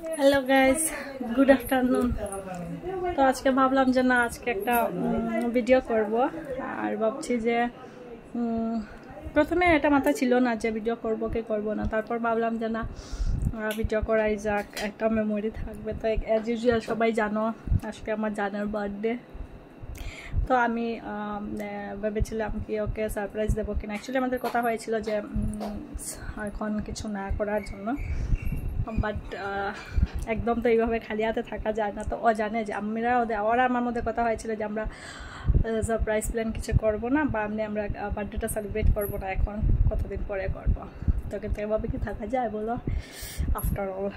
Hello guys, good afternoon. তো আজকে ভাবলাম যে না, আজকে একটা ভিডিও করব। আর ভাবছি যে প্রথমে এটা মাথা ছিল না যে ভিডিও করব কি করব না। তারপর ভাবলাম যে না, ভিডিও করাই যাক, একটা মেমোরি থাকবে। তো অ্যাজ ইউজুয়াল সবাই জানো আজকে আমার জানের বার্থডে। তো আমি ভেবেছিলাম কি ওকে সারপ্রাইজ দেবো কিনা। অ্যাকচুয়ালি আমাদের কথা হয়েছিল যে এখন কিছু না করার জন্য, বাট একদম তো এইভাবে খালি হাতে থাকা যায় না। তো ও জানে যে ওরা আমার মধ্যে কথা হয়েছিল যে আমরা সারপ্রাইজ প্ল্যান কিছু করবো না, বা আমরা বার্থডেটা সেলিব্রেট করবো না, এখন কতদিন পরে করবো। তো কিন্তু এভাবে কি থাকা যায় বলো? আফটার অল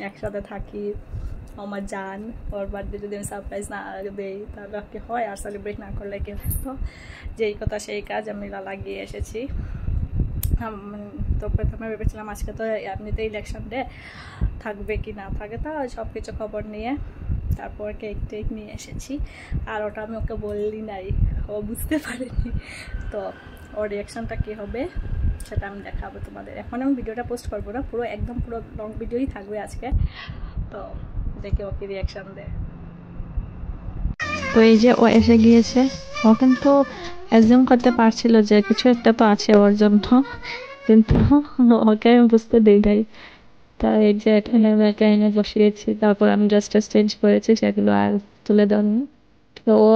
একসাথে থাকি, আমার জান, ওর বার্থডে যদি আমি সারপ্রাইজ না দেই তাহলে কি হয়, আর সেলিব্রেট না করলে কি হয়? তো যেই কথা সেই কাজ, আমি লাগিয়ে এসেছি। তো প্রথমে ভেবেছিলাম আজকে তো এমনিতে ইলেকশন ডে, থাকবে কি না থাকে তা সব কিছু খবর নিয়ে তারপর কেক নিয়ে এসেছি। আর ওটা আমি ওকে বললি নাই, ও বুঝতে পারেনি। তো ওর রিয়াকশানটা কী হবে সেটা আমি দেখাবো তোমাদের। এখন আমি ভিডিওটা পোস্ট করবো না, পুরো লং ভিডিওই থাকবে আজকে। তো দেখে ওকে রিয়াকশান দেয়। তো এই যে ও এসে গিয়েছে, ও কিন্তু অ্যাজিউম করতে পারছিল যে কিছু একটা তো আছে ওর জন্য, কিন্তু ওকে আমি বুঝতে দিই নাই। তা এই যে এখানে এনে বসিয়েছি, তারপর আমি জাস্ট চেঞ্জ করেছি, সেগুলো আর তুলে দেয়নি। তো ও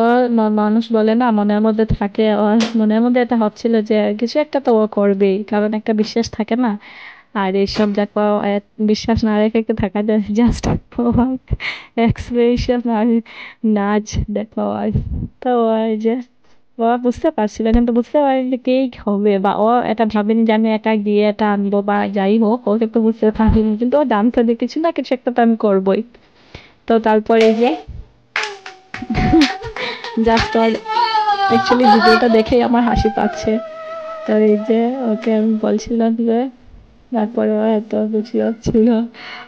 মানুষ বলে না, মনের মধ্যে থাকে, ওর মনের মধ্যে এটা হচ্ছিল যে কিছু একটা তো ও করবেই, কারণ একটা বিশ্বাস থাকে না। আর এইসব দেখো, বিশ্বাস না রেখে কি থাকা যায়? জাস্ট এক্সপ্রেশন আর নাচ দেখো। আর তো ওই যে ও বুঝতে পারছিল, কিন্তু বুঝতে পারিনি কে হবে, বা ও এটা ভাবেনি যে আমি এটা গিয়ে এটা আনবো বা যাই হোক, ও কিন্তু বুঝতে পারিনি, কিন্তু ও জানতো যে কিছু না কিছু একটা তো আমি করবোই। তো তারপরে যে জাস্ট অ্যাকচুয়ালি ভিডিওটা দেখেই আমার হাসি পাচ্ছে। তো এই যে ওকে আমি বলছিলাম যে, তারপরে ও এত খুশি হচ্ছিল।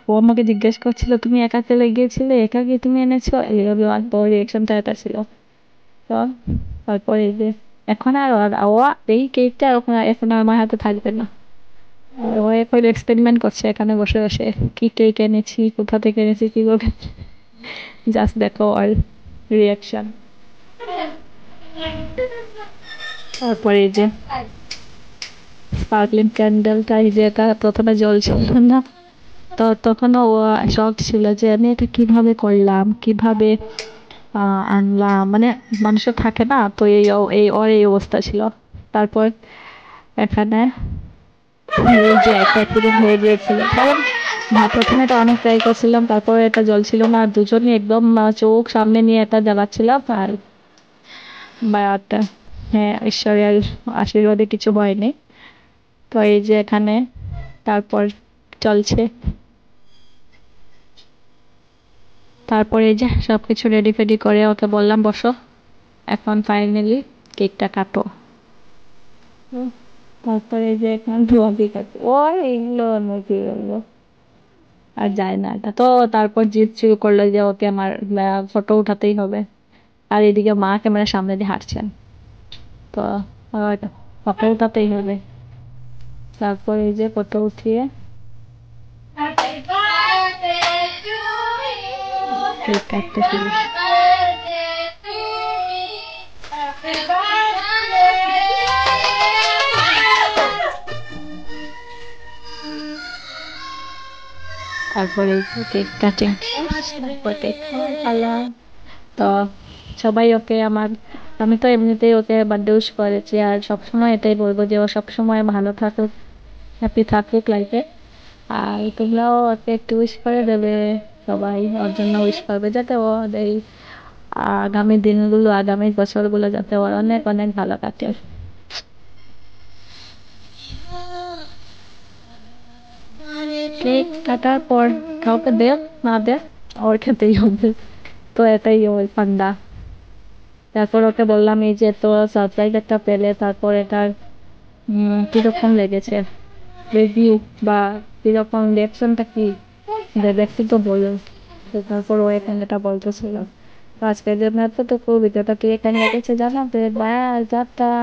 ও আমাকে জিজ্ঞেস করছিল, তুমি একা চলে গিয়েছিলে, একা গিয়ে তুমি এনেছো, এইভাবে। আর তোর রিয়েকশনটা এটা ছিল। তো তারপরে এই যে এখন আর ও এই কেকটা এখন আর আমার হাতে থাকবে না। ও এখন এক্সপেরিমেন্ট করছে এখানে বসে বসে, কি কেক এনেছি, কোথা থেকে এনেছি, কি করে। জাস্ট দেখো আর রিয়াকশন। তারপরে এই যে স্পার্কলিং ক্যান্ডেলটা, এই যে এটা প্রথমে জ্বলছিল না, তো তখনও ও শখ ছিল যে আমি এটা কিভাবে করলাম, কিভাবে আনলাম, মানে মানুষের থাকে না, তো ওর এই অবস্থা ছিল। তারপর এখানে এই যে একটা অ্যাক্সিডেন্ট হয়ে গিয়েছিল, কারণ প্রথমে এটা অনেক ট্রাই করছিলাম, তারপরে এটা জ্বলছিল না, আর দুজনই একদম চোখ সামনে নিয়ে এটা জ্বালাচ্ছিলাম। আর বাট হ্যাঁ, ঈশ্বরের আশীর্বাদে কিছু হয়নি। তো এই যে এখানে তারপর চলছে। তারপরে এই যে সবকিছু রেডি ফেডি করে ওকে বললাম বসো, এখন ফাইনালি কেকটা কাটো। তারপরে এই যে এখানে ধোয়াবি কাটে, ও এইগুলো নাকি এগুলো আর যায় না এটা। তো তারপর জিদ শুরু করলো যে ওকে আমার ফটো উঠাতেই হবে। আর এদিকে মা ক্যামেরার সামনে দিয়ে হাঁটছেন, তো ফটো উঠাতেই হবে। তারপর এই যে ফটো উঠিয়ে কেক কাটতে শুরু। তারপরে কেক কাটিং, তারপর কেক খাওয়া। তো সবাই ওকে আমি তো এমনিতেই ওকে বার্থডে উইশ করেছি, আর সবসময় এটাই বলবো যে ও সবসময় ভালো থাকুক, হ্যাপি থাকুক লাইফে। আর তোমরাও ওকে একটু উইশ করে দেবে, সবাই ওর জন্য উইশ করবে, যাতে ও এই আগামী দিনগুলো, আগামী বছরগুলো যাতে ওর অনেক অনেক ভালো কাটে। কেক কাটার পর কাউকে দে না দে, ওর খেতেই হবে। তো এটাই ওই ফান্ডা। তারপর ওকে বললাম এই যে তো সারপ্রাইজ একটা পেলে, তারপর এটার কিরকম লেগেছে, রিভিউ বা কিরকম রিয়াকশনটা কি দেখছি তো বলুন। তো তারপর ও এখানে এটা বলতেছিল। তো আজকের জন্য এতটুকু, ভিডিওটা কি এখানে লেগেছে জানাবে। Bye, tata.